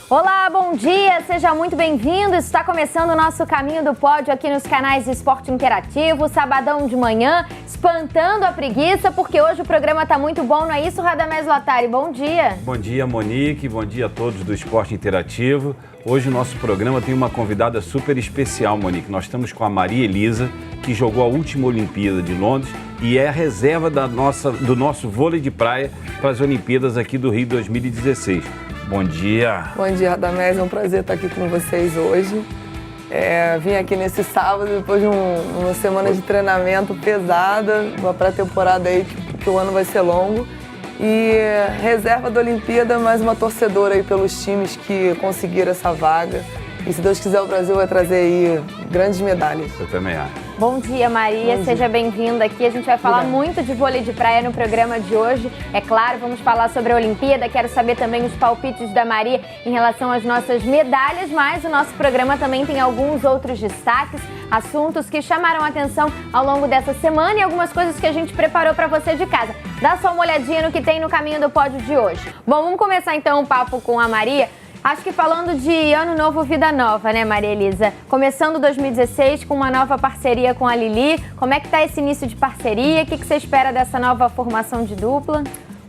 Olá, bom dia, seja muito bem-vindo. Está começando o nosso Caminho do Pódio aqui nos canais Esporte Interativo, sabadão de manhã, espantando a preguiça, porque hoje o programa está muito bom, não é isso, Radamés Latari? Bom dia. Bom dia, Monique, bom dia a todos do Esporte Interativo. Hoje o nosso programa tem uma convidada super especial, Monique. Nós estamos com a Maria Elisa, que jogou a última Olimpíada de Londres e é a reserva do nosso vôlei de praia para as Olimpíadas aqui do Rio 2016. Bom dia. Bom dia, Radamés. É um prazer estar aqui com vocês hoje. Vim aqui nesse sábado, depois de uma semana de treinamento pesada, uma pré-temporada aí que o ano vai ser longo. E reserva da Olimpíada, mais uma torcedora aí pelos times que conseguiram essa vaga. E se Deus quiser, o Brasil vai trazer aí grandes medalhas. Eu também acho. Bom dia, Maria. Seja bem-vinda aqui. A gente vai falar muito de vôlei de praia no programa de hoje. É claro, vamos falar sobre a Olimpíada. Quero saber também os palpites da Maria em relação às nossas medalhas, mas o nosso programa também tem alguns outros destaques, assuntos que chamaram a atenção ao longo dessa semana e algumas coisas que a gente preparou para você de casa. Dá só uma olhadinha no que tem no Caminho do Pódio de hoje. Bom, vamos começar então o papo com a Maria. Acho que falando de ano novo, vida nova, né, Maria Elisa? Começando 2016 com uma nova parceria com a Lili. Como é que tá esse início de parceria? O que você espera dessa nova formação de dupla?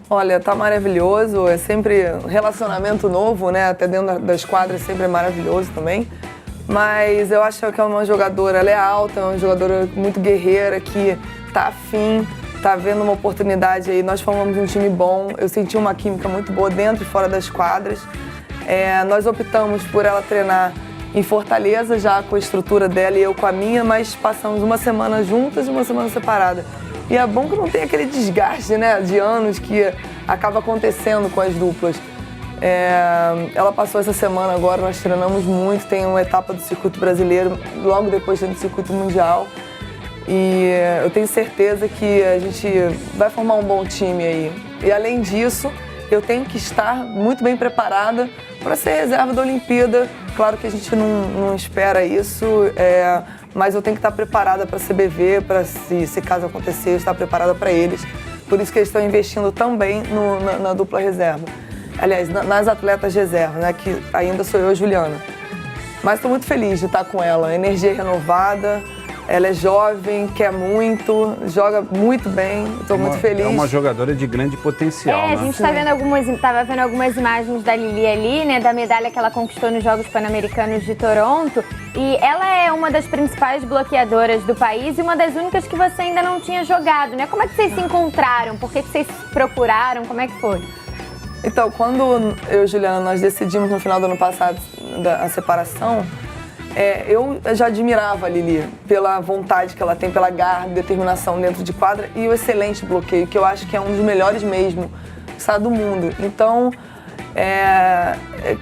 Olha, tá maravilhoso. É sempre um relacionamento novo, né? Até dentro das quadras sempre é maravilhoso também. Mas eu acho que é uma jogadora, ela é alta, é uma jogadora muito guerreira, que tá afim, tá vendo uma oportunidade aí. Nós formamos um time bom, eu senti uma química muito boa dentro e fora das quadras. Nós optamos por ela treinar em Fortaleza, já com a estrutura dela e eu com a minha, mas passamos uma semana juntas e uma semana separada. E é bom que não tem aquele desgaste, né, de anos que acaba acontecendo com as duplas. Ela passou essa semana agora, nós treinamos muito, tem uma etapa do circuito brasileiro, logo depois tem o circuito mundial. E eu tenho certeza que a gente vai formar um bom time aí. E além disso, eu tenho que estar muito bem preparada para ser reserva da Olimpíada. Claro que a gente não espera isso, mas eu tenho que estar preparada para a CBV, para se caso acontecer, eu estar preparada para eles. Por isso que eles estão investindo também na dupla reserva. Aliás, nas atletas reserva, né, que ainda sou eu e a Juliana. Mas estou muito feliz de estar com ela, energia renovada. Ela é jovem, quer muito, joga muito bem, estou muito feliz. É uma jogadora de grande potencial, né? A gente estava vendo algumas imagens da Lili ali, né, da medalha que ela conquistou nos Jogos Pan-Americanos de Toronto. E ela é uma das principais bloqueadoras do país e uma das únicas que você ainda não tinha jogado, né? Como é que vocês se encontraram? Por que vocês procuraram? Como é que foi? Então, quando eu e Juliana, nós decidimos no final do ano passado a separação, eu já admirava a Lili pela vontade que ela tem, pela garra, determinação dentro de quadra e o excelente bloqueio, que eu acho que é um dos melhores mesmo do mundo. Então,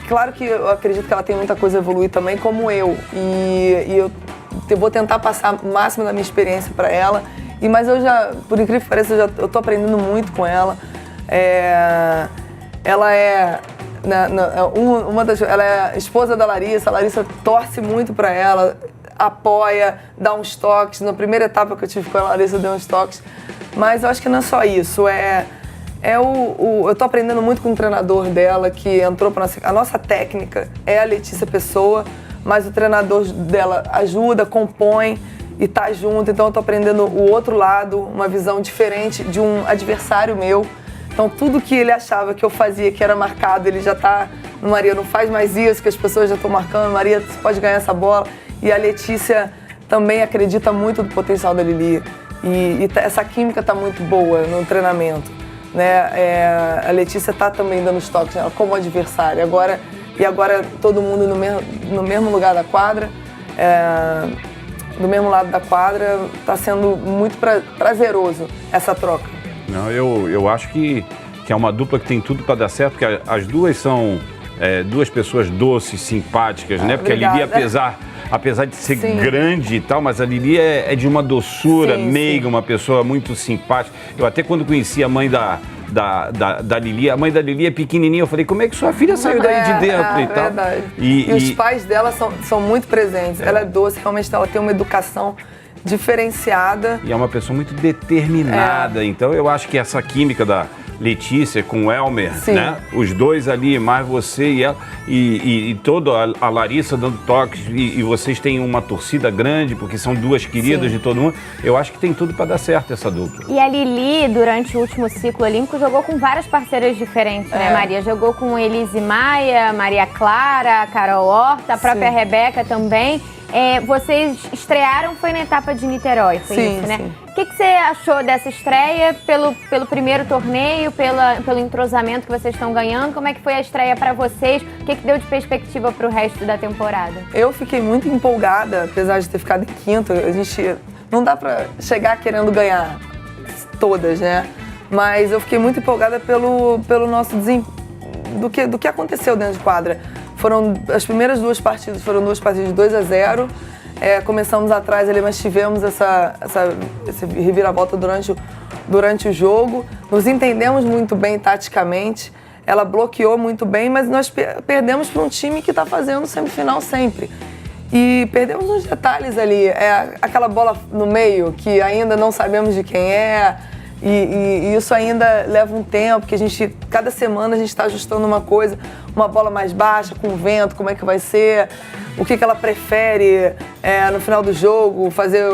claro que eu acredito que ela tem muita coisa a evoluir também, como eu. E eu vou tentar passar o máximo da minha experiência para ela. Mas eu já, por incrível que pareça, eu tô aprendendo muito com ela. Ela é... ela é a esposa da Larissa, a Larissa torce muito para ela, apoia, dá uns toques. Na primeira etapa que eu tive com ela, a Larissa deu uns toques. Mas eu acho que não é só isso, eu tô aprendendo muito com o treinador dela, que entrou para a nossa técnica é a Letícia Pessoa, mas o treinador dela ajuda, compõe e tá junto. Então eu tô aprendendo o outro lado, uma visão diferente de um adversário meu. Então, tudo que ele achava que eu fazia, que era marcado, ele já tá... Maria, não faz mais isso, que as pessoas já estão marcando. Maria, você pode ganhar essa bola. E a Letícia também acredita muito no potencial da Lili. E essa química tá muito boa no treinamento, né? A Letícia tá também dando os toques, né, como adversária. Agora todo mundo no mesmo lugar da quadra, do mesmo lado da quadra. Tá sendo muito prazeroso essa troca. Não, eu acho que é uma dupla que tem tudo para dar certo, porque as duas são duas pessoas doces, simpáticas, né? Porque obrigada. A Lili, apesar de ser grande e tal, mas a Lili é de uma doçura meiga, uma pessoa muito simpática. Eu até quando conheci a mãe da Lili, a mãe da Lili é pequenininha, eu falei, como é que sua filha saiu daí de dentro e tal? Verdade. E os pais dela são muito presentes, ela é doce, realmente ela tem uma educação diferenciada. E é uma pessoa muito determinada, então eu acho que essa química Letícia com o Elmer, Sim. né? Os dois ali, mais você e ela, e toda a Larissa dando toques, e vocês têm uma torcida grande, porque são duas queridas Sim. de todo mundo. Eu acho que tem tudo para dar certo essa dupla. E a Lili, durante o último ciclo olímpico, jogou com várias parceiras diferentes, né, Maria? Jogou com Elise Maia, Maria Clara, Carol Horta, a própria Sim. Rebeca também. Vocês estrearam, foi na etapa de Niterói, foi Sim, isso, né? sim. O que você achou dessa estreia, pelo primeiro torneio, pelo entrosamento que vocês estão ganhando? Como é que foi a estreia para vocês? O que deu de perspectiva para o resto da temporada? Eu fiquei muito empolgada, apesar de ter ficado em quinto. A gente não dá pra chegar querendo ganhar todas, né? Mas eu fiquei muito empolgada pelo nosso do que aconteceu dentro de quadra. As primeiras duas partidas foram duas partidas de 2-0. Começamos atrás ali, mas tivemos essa reviravolta durante o jogo. Nos entendemos muito bem taticamente. Ela bloqueou muito bem, mas nós perdemos para um time que está fazendo semifinal sempre. E perdemos uns detalhes ali. Aquela bola no meio, que ainda não sabemos de quem é. E isso ainda leva um tempo, que cada semana a gente está ajustando uma coisa, uma bola mais baixa, com vento, como é que vai ser, o que ela prefere no final do jogo, fazer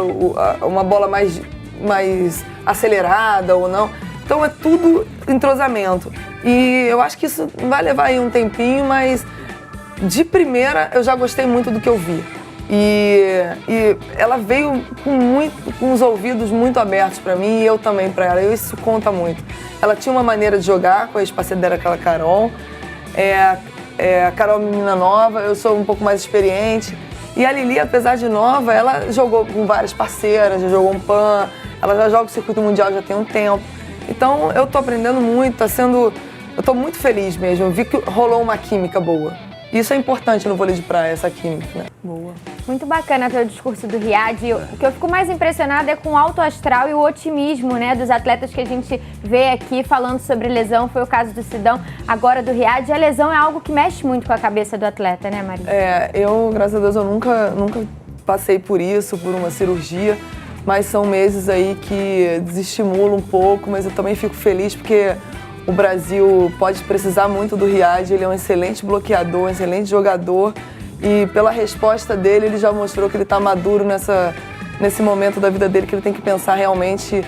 uma bola mais acelerada ou não. Então é tudo entrosamento. E eu acho que isso vai levar aí um tempinho, mas de primeira eu já gostei muito do que eu vi. E ela veio com os ouvidos muito abertos para mim e eu também para ela. Isso conta muito. Ela tinha uma maneira de jogar com a ex-parceira dela, aquela Carol. A Carol, menina nova, eu sou um pouco mais experiente. E a Lili, apesar de nova, ela jogou com várias parceiras, já jogou um PAN, ela já joga o circuito mundial já tem um tempo. Então eu tô aprendendo muito, eu tô muito feliz mesmo. Eu vi que rolou uma química boa. Isso é importante no vôlei de praia, essa química, né? Boa. Muito bacana o discurso do Riad. O que eu fico mais impressionada é com o alto astral e o otimismo, né, dos atletas que a gente vê aqui falando sobre lesão. Foi o caso do Sidão, agora do Riad. E a lesão é algo que mexe muito com a cabeça do atleta, né, Maria? Eu, graças a Deus, eu nunca passei por isso, por uma cirurgia. Mas são meses aí que desestimulam um pouco, mas eu também fico feliz porque o Brasil pode precisar muito do Riad. Ele é um excelente bloqueador, um excelente jogador. E pela resposta dele, ele já mostrou que ele está maduro nesse momento da vida dele, que ele tem que pensar realmente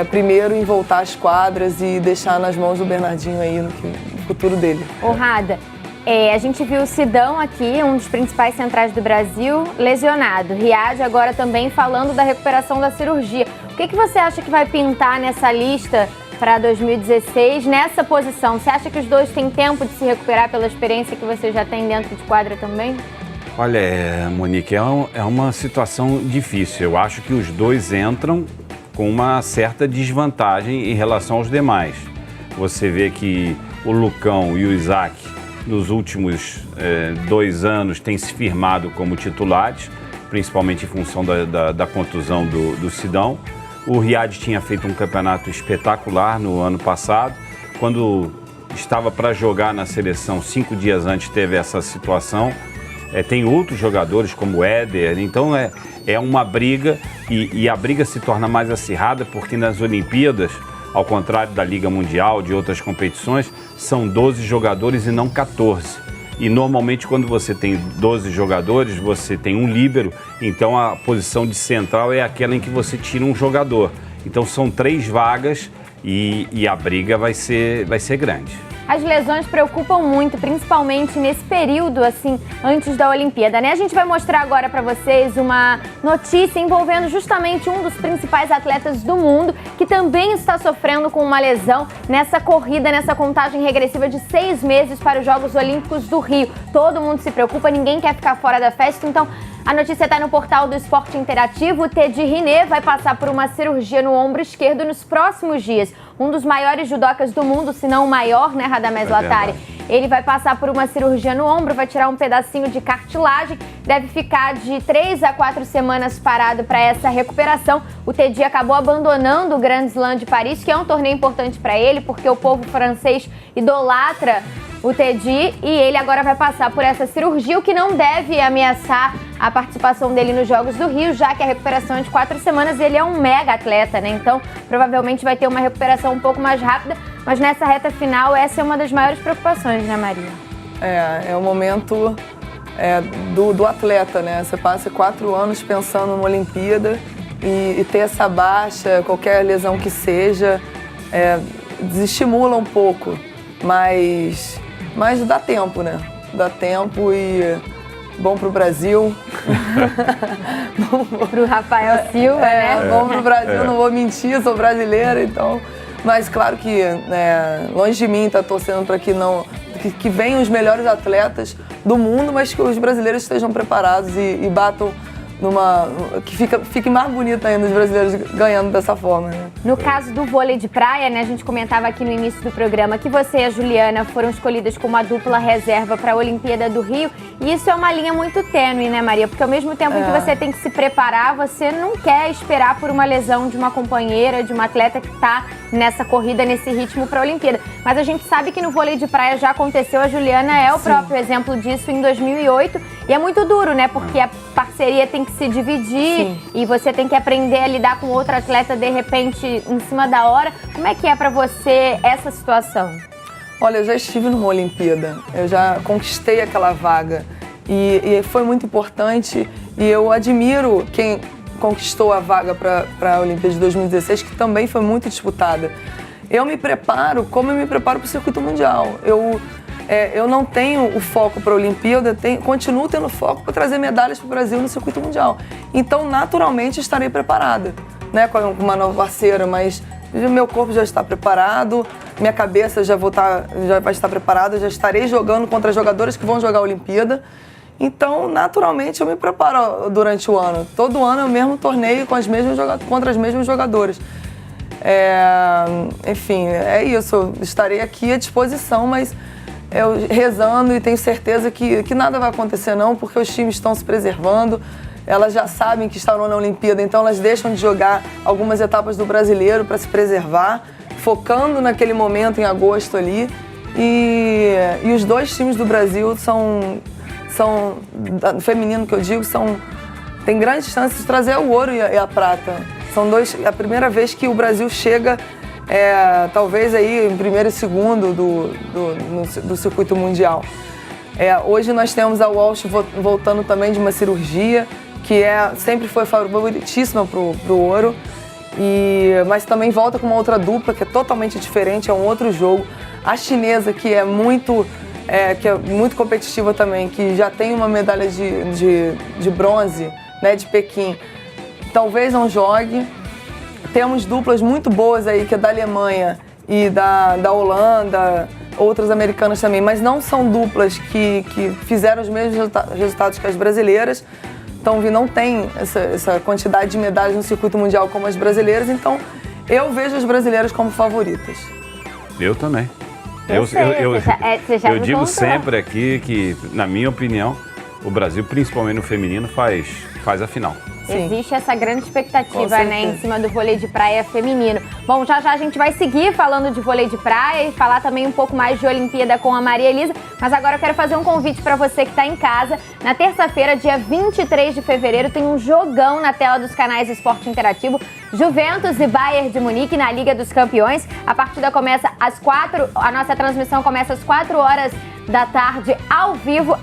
primeiro em voltar às quadras e deixar nas mãos do Bernardinho aí no futuro dele. Honrada, a gente viu o Sidão aqui, um dos principais centrais do Brasil, lesionado. Riad agora também falando da recuperação da cirurgia. O que você acha que vai pintar nessa lista para 2016, nessa posição? Você acha que os dois têm tempo de se recuperar pela experiência que você já tem dentro de quadra também? Olha, Monique, é uma situação difícil. Eu acho que os dois entram com uma certa desvantagem em relação aos demais. Você vê que o Lucão e o Isaac, nos últimos 2 anos, têm se firmado como titulares, principalmente em função da contusão do Sidão. O Riad tinha feito um campeonato espetacular no ano passado. Quando estava para jogar na seleção, 5 dias antes teve essa situação. Tem outros jogadores como o Éder, então é uma briga e a briga se torna mais acirrada porque nas Olimpíadas, ao contrário da Liga Mundial, de outras competições, são 12 jogadores e não 14. E normalmente quando você tem 12 jogadores, você tem um líbero, então a posição de central é aquela em que você tira um jogador. Então são 3 vagas e a briga vai ser grande. As lesões preocupam muito, principalmente nesse período, assim, antes da Olimpíada, né? A gente vai mostrar agora para vocês uma notícia envolvendo justamente um dos principais atletas do mundo, que também está sofrendo com uma lesão nessa corrida, nessa contagem regressiva de 6 meses para os Jogos Olímpicos do Rio. Todo mundo se preocupa, ninguém quer ficar fora da festa, então a notícia está no portal do Esporte Interativo. O Teddy Riner vai passar por uma cirurgia no ombro esquerdo nos próximos dias. Um dos maiores judocas do mundo, se não o maior, né, Radamés Latari? Ele vai passar por uma cirurgia no ombro, vai tirar um pedacinho de cartilagem, deve ficar de 3 a 4 semanas parado para essa recuperação. O Teddy acabou abandonando o Grand Slam de Paris, que é um torneio importante para ele, porque o povo francês idolatra o Teddy, e ele agora vai passar por essa cirurgia, o que não deve ameaçar a participação dele nos Jogos do Rio, já que a recuperação é de 4 semanas, ele é um mega atleta, né? Então, provavelmente vai ter uma recuperação um pouco mais rápida, mas nessa reta final, essa é uma das maiores preocupações, né, Maria? É o momento do atleta, né? Você passa 4 anos pensando numa Olimpíada e ter essa baixa, qualquer lesão que seja, desestimula um pouco, mas dá tempo, né? Dá tempo e bom pro Brasil. Pro Rafael Silva, né? Bom pro Brasil, não vou mentir, sou brasileira, então... Mas claro que, longe de mim, tá torcendo para que venham os melhores atletas do mundo, mas que os brasileiros estejam preparados e batam que fique mais bonito ainda os brasileiros ganhando dessa forma, né? No caso do vôlei de praia, né, a gente comentava aqui no início do programa que você e a Juliana foram escolhidas como a dupla reserva para a Olimpíada do Rio, e isso é uma linha muito tênue, né, Maria? Porque ao mesmo tempo que você tem que se preparar, você não quer esperar por uma lesão de uma companheira, de uma atleta que está nessa corrida, nesse ritmo para a Olimpíada. Mas a gente sabe que no vôlei de praia já aconteceu, a Juliana é o próprio exemplo disso em 2008, e é muito duro, né, porque a parceria tem que se dividir e você tem que aprender a lidar com outro atleta de repente em cima da hora. Como é que é pra você essa situação? Olha, eu já estive numa Olimpíada, eu já conquistei aquela vaga e foi muito importante, e eu admiro quem conquistou a vaga para a Olimpíada de 2016, que também foi muito disputada. Eu me preparo como eu me preparo para o circuito mundial. Eu não tenho o foco para a Olimpíada, continuo tendo foco para trazer medalhas para o Brasil no circuito mundial. Então, naturalmente, estarei preparada, né, com uma nova parceira, mas meu corpo já está preparado, minha cabeça já vai estar preparada, já estarei jogando contra jogadoras que vão jogar a Olimpíada. Então, naturalmente, eu me preparo durante o ano. Todo ano eu mesmo torneio contra as mesmas jogadoras. Enfim, é isso. Estarei aqui à disposição, mas eu rezando e tenho certeza que nada vai acontecer não, porque os times estão se preservando, elas já sabem que estarão na Olimpíada, então elas deixam de jogar algumas etapas do Brasileiro para se preservar, focando naquele momento em agosto ali. E os 2 times do Brasil são feminino que eu digo, tem grandes chances de trazer o ouro e a prata. É a primeira vez que o Brasil chega talvez aí em primeiro e segundo do circuito mundial. Hoje nós temos a Walsh voltando também de uma cirurgia, que sempre foi favoritíssima pro ouro, mas também volta com uma outra dupla que é totalmente diferente, é um outro jogo. A chinesa, que é muito competitiva também, que já tem uma medalha de bronze, né, de Pequim, talvez não jogue. Temos duplas muito boas aí, que é da Alemanha e da Holanda, outras americanas também, mas não são duplas que fizeram os mesmos resultados que as brasileiras. Então, não tem essa quantidade de medalhas no circuito mundial como as brasileiras, então eu vejo as brasileiras como favoritas. Eu também. Eu digo sempre aqui que, na minha opinião, o Brasil, principalmente no feminino, faz a final. Sim. Existe essa grande expectativa, né, em cima do vôlei de praia feminino. Bom, já a gente vai seguir falando de vôlei de praia e falar também um pouco mais de Olimpíada com a Maria Elisa, mas agora eu quero fazer um convite para você que está em casa. Na terça-feira, dia 23 de fevereiro, tem um jogão na tela dos canais Esporte Interativo, Juventus e Bayern de Munique na Liga dos Campeões. A partida começa às 4, a nossa transmissão começa às 4 horas da tarde, ao vivo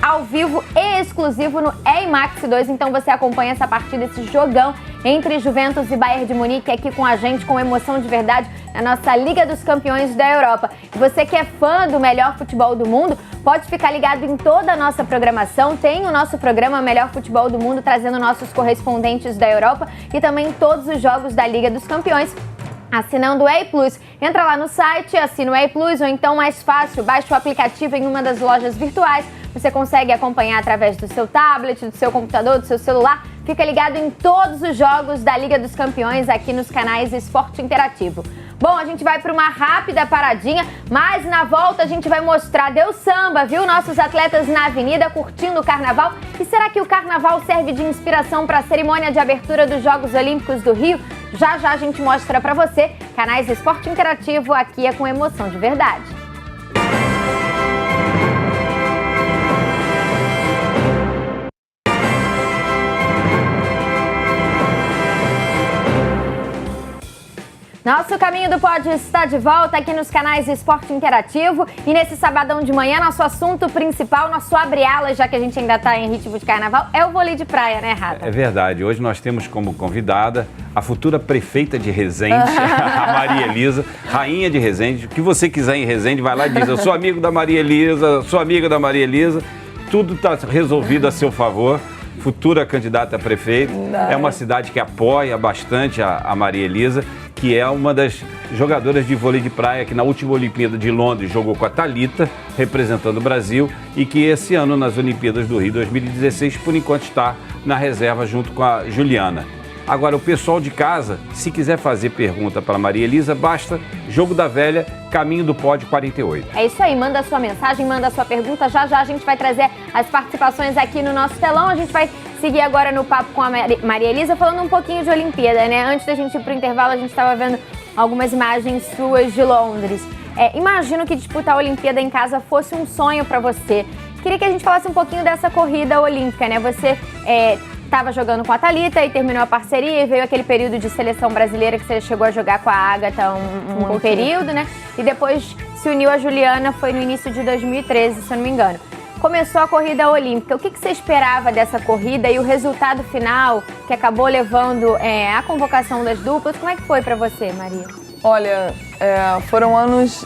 e exclusivo no EIMAX 2. Então você acompanha essa partida, esse jogão entre Juventus e Bayern de Munique aqui com a gente, com emoção de verdade, na nossa Liga dos Campeões da Europa. E você que é fã do melhor futebol do mundo, pode ficar ligado em toda a nossa programação. Tem o nosso programa Melhor Futebol do Mundo, trazendo nossos correspondentes da Europa e também todos os jogos da Liga dos Campeões, assinando o EI Plus. Entra lá no site, assina o EI Plus, ou então, mais fácil, baixa o aplicativo em uma das lojas virtuais. Você consegue acompanhar através do seu tablet, do seu computador, do seu celular. Fica ligado em todos os jogos da Liga dos Campeões aqui nos canais Esporte Interativo. Bom, a gente vai para uma rápida paradinha, mas na volta a gente vai mostrar, deu samba, viu? Nossos atletas na avenida curtindo o carnaval. E será que o carnaval serve de inspiração para a cerimônia de abertura dos Jogos Olímpicos do Rio? Já a gente mostra para você. Canais Esporte Interativo, aqui é com emoção de verdade. Nosso Caminho do Pódio está de volta aqui nos canais Esporte Interativo e nesse sabadão de manhã, nosso assunto principal, nosso abre-alas, já que a gente ainda está em ritmo de carnaval, é o vôlei de praia, né, Rafa? É verdade. Hoje nós temos como convidada a futura prefeita de Resende, a Maria Elisa, rainha de Resende. O que você quiser em Resende, vai lá e diz: eu sou amigo da Maria Elisa, sou amiga da Maria Elisa. Tudo está resolvido a seu favor. Futura candidata a prefeito. É uma cidade que apoia bastante a Maria Elisa, que é uma das jogadoras de vôlei de praia que na última Olimpíada de Londres jogou com a Thalita, representando o Brasil, e que esse ano nas Olimpíadas do Rio 2016, por enquanto, está na reserva junto com a Juliana. Agora, o pessoal de casa, se quiser fazer pergunta para a Maria Elisa, basta Jogo da Velha, Caminho do Pódio 48. É isso aí, manda a sua mensagem, manda a sua pergunta. Já já a gente vai trazer as participações aqui no nosso telão. A gente vai seguir agora no papo com a Maria Elisa, falando um pouquinho de Olimpíada, né? Antes da gente ir para o intervalo, a gente estava vendo algumas imagens suas de Londres. Imagino que disputar a Olimpíada em casa fosse um sonho para você. Queria que a gente falasse um pouquinho dessa corrida olímpica, né? Você estava jogando com a Thalita e terminou a parceria, e veio aquele período de seleção brasileira que você chegou a jogar com a Agatha um período, né? E depois se uniu a Juliana, foi no início de 2013, se eu não me engano. Começou a corrida olímpica. O que você esperava dessa corrida e o resultado final que acabou levando a convocação das duplas? Como é que foi para você, Maria? Olha, foram anos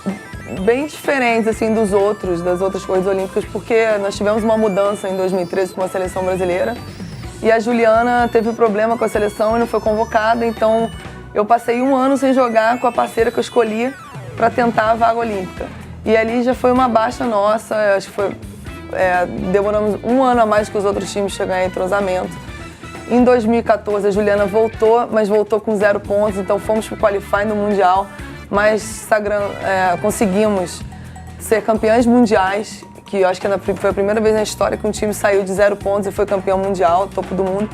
bem diferentes assim das outras corridas olímpicas, porque nós tivemos uma mudança em 2013 com a seleção brasileira. E a Juliana teve problema com a seleção e não foi convocada, então eu passei um ano sem jogar com a parceira que eu escolhi para tentar a vaga olímpica. E ali já foi uma baixa nossa, acho que foi, demoramos um ano a mais que os outros times chegarem em entrosamento. Em 2014 a Juliana voltou, mas voltou com 0 pontos, então fomos para o qualifying no Mundial, mas conseguimos ser campeãs mundiais, que eu acho que foi a primeira vez na história que um time saiu de 0 pontos e foi campeão mundial, topo do mundo.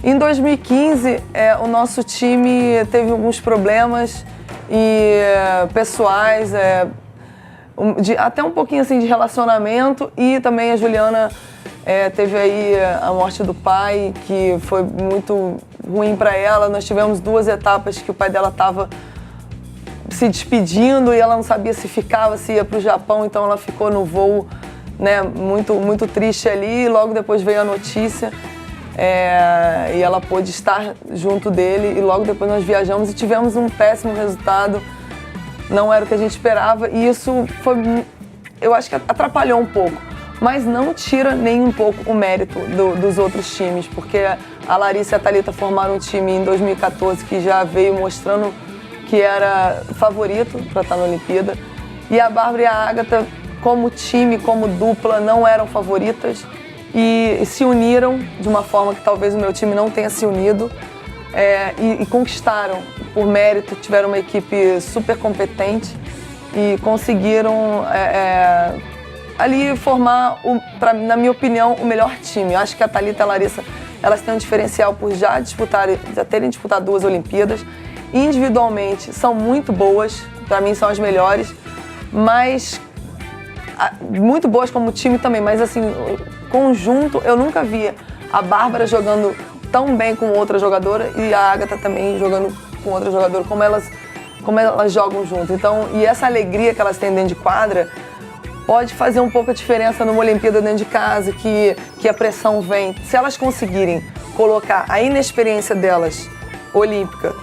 Em 2015, o nosso time teve alguns problemas pessoais, até um pouquinho assim de relacionamento, e também a Juliana teve aí a morte do pai, que foi muito ruim para ela. Nós tivemos 2 etapas que o pai dela estava se despedindo e ela não sabia se ficava, se ia para o Japão, então ela ficou no voo, né, muito, muito triste ali. Logo depois veio a notícia e ela pôde estar junto dele, e logo depois nós viajamos e tivemos um péssimo resultado. Não era o que a gente esperava e isso eu acho que atrapalhou um pouco, mas não tira nem um pouco o mérito dos outros times, porque a Larissa e a Thalita formaram um time em 2014 que já veio mostrando que era favorito para estar na Olimpíada, e a Bárbara e a Agatha, como time, como dupla, não eram favoritas e se uniram de uma forma que talvez o meu time não tenha se unido, e conquistaram por mérito, tiveram uma equipe super competente e conseguiram ali formar, na minha opinião, o melhor time. Eu acho que a Thalita e a Larissa, elas têm um diferencial por já terem disputado 2 Olimpíadas. Individualmente são muito boas, para mim são as melhores, mas muito boas como time também, mas assim, conjunto, eu nunca vi a Bárbara jogando tão bem com outra jogadora e a Agatha também jogando com outra jogadora, como elas jogam junto. Então, e essa alegria que elas têm dentro de quadra pode fazer um pouco a diferença numa Olimpíada dentro de casa, que a pressão vem. Se elas conseguirem colocar a inexperiência delas olímpica,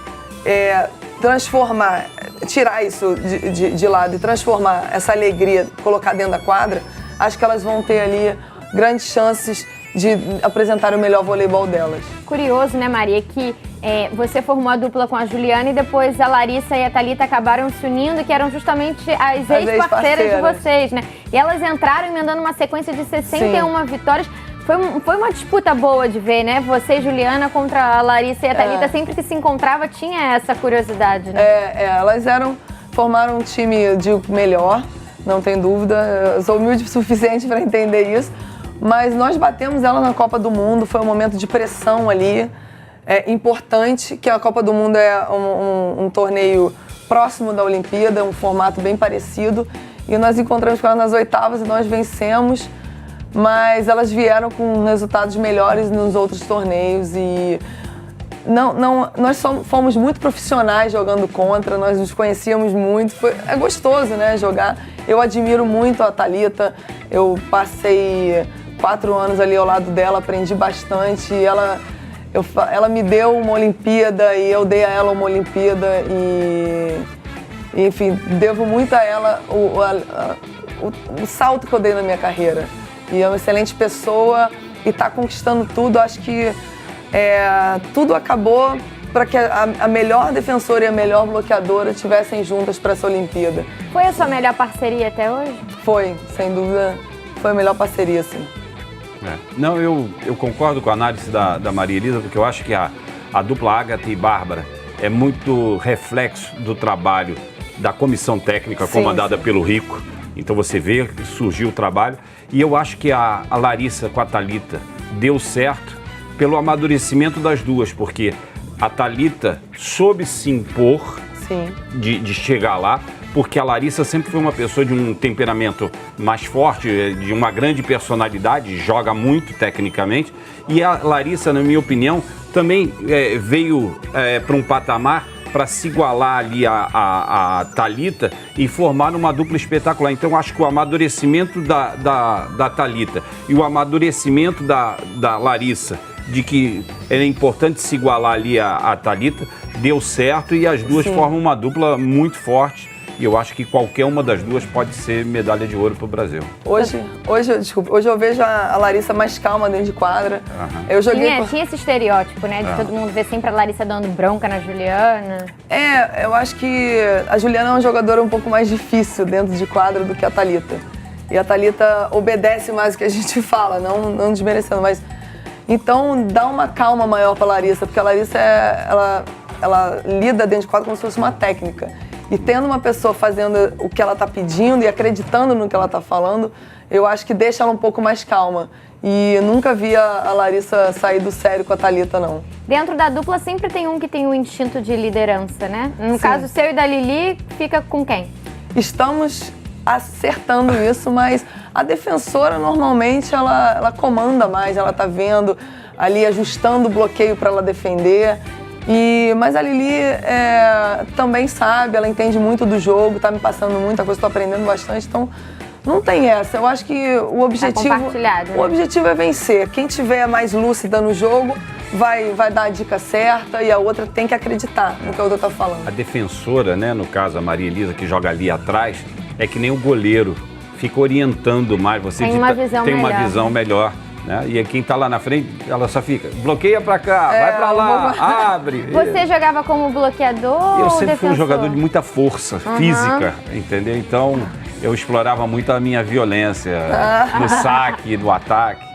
tirar isso de lado e transformar essa alegria, colocar dentro da quadra, acho que elas vão ter ali grandes chances de apresentar o melhor voleibol delas. Curioso, né, Maria, que você formou a dupla com a Juliana e depois a Larissa e a Thalita acabaram se unindo, que eram justamente as ex-parceiras de vocês, né? E elas entraram emendando uma sequência de 61 vitórias. Foi uma disputa boa de ver, né? Você e Juliana contra a Larissa e a Thalita, sempre que se encontrava tinha essa curiosidade, né? Elas formaram um time de melhor, não tem dúvida. Eu sou humilde o suficiente para entender isso. Mas nós batemos ela na Copa do Mundo, foi um momento de pressão ali, importante, que a Copa do Mundo é um torneio próximo da Olimpíada, um formato bem parecido. E nós encontramos com ela nas oitavas e nós vencemos. Mas elas vieram com resultados melhores nos outros torneios e nós fomos muito profissionais jogando contra, nós nos conhecíamos muito, é gostoso, né, jogar. Eu admiro muito a Thalita, eu passei 4 anos ali ao lado dela, aprendi bastante, ela me deu uma Olimpíada e eu dei a ela uma Olimpíada e enfim, devo muito a ela o salto que eu dei na minha carreira. E é uma excelente pessoa e está conquistando tudo. Acho que tudo acabou para que a melhor defensora e a melhor bloqueadora estivessem juntas para essa Olimpíada. Foi a sua melhor parceria até hoje? Foi, sem dúvida, foi a melhor parceria, sim. Não, eu concordo com a análise da Maria Elisa, porque eu acho que a dupla Agatha e Bárbara é muito reflexo do trabalho da comissão técnica comandada pelo Rico. Então você vê que surgiu o trabalho. E eu acho que a Larissa com a Thalita deu certo pelo amadurecimento das duas, porque a Thalita soube se impor de chegar lá, porque a Larissa sempre foi uma pessoa de um temperamento mais forte, de uma grande personalidade, joga muito tecnicamente. E a Larissa, na minha opinião, também veio para um patamar para se igualar ali a Thalita e formar uma dupla espetacular. Então, acho que o amadurecimento da Thalita e o amadurecimento da Larissa, de que é importante se igualar ali a Thalita, deu certo e as duas formam uma dupla muito forte. E eu acho que qualquer uma das duas pode ser medalha de ouro para o Brasil. Hoje eu vejo a Larissa mais calma dentro de quadra. Eu joguei tinha esse estereótipo, né? De todo mundo ver sempre a Larissa dando bronca na Juliana. Eu acho que a Juliana é uma jogadora um pouco mais difícil dentro de quadra do que a Thalita. E a Thalita obedece mais o que a gente fala, não desmerecendo, mas... Então dá uma calma maior para a Larissa, porque a Larissa ela lida dentro de quadra como se fosse uma técnica. E tendo uma pessoa fazendo o que ela está pedindo e acreditando no que ela está falando, eu acho que deixa ela um pouco mais calma. E nunca vi a Larissa sair do sério com a Thalita, não. Dentro da dupla sempre tem um que tem o instinto de liderança, né? No caso seu e da Lili, fica com quem? Estamos acertando isso, mas a defensora normalmente ela comanda mais, ela está vendo ali, ajustando o bloqueio para ela defender. Mas a Lili também sabe, ela entende muito do jogo, está me passando muita coisa, estou aprendendo bastante, então não tem essa. Eu acho que o objetivo é vencer. Quem tiver mais lúcida no jogo vai dar a dica certa e a outra tem que acreditar no que a outra está falando. A defensora, né, no caso a Maria Elisa, que joga ali atrás, é que nem o goleiro, fica orientando mais, você tem uma visão melhor. Né? E quem está lá na frente, ela só fica, bloqueia para cá, vai para lá, abre. Você jogava como bloqueador Eu ou sempre defensor? fui um jogador de muita força física, entendeu? Então, eu explorava muito a minha violência no saque, no ataque.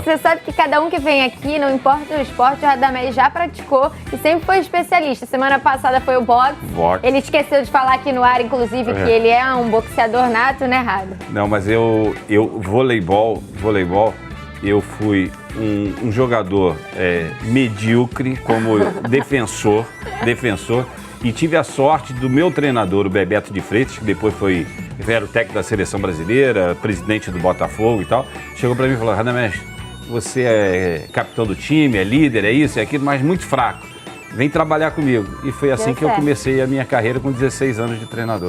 Você sabe que cada um que vem aqui, não importa o esporte, o Radamés já praticou e sempre foi especialista. Semana passada foi o boxe. Ele esqueceu de falar aqui no ar, inclusive, que ele é um boxeador nato, né, Rada? Não, mas eu voleibol, eu fui um jogador medíocre como defensor, e tive a sorte do meu treinador, o Bebeto de Freitas, que depois era o técnico da seleção brasileira, presidente do Botafogo e tal, chegou para mim e falou: Radamés, você é capitão do time, é líder, é isso, é aquilo, mas muito fraco. Vem trabalhar comigo. E foi assim que eu comecei a minha carreira com 16 anos de treinador.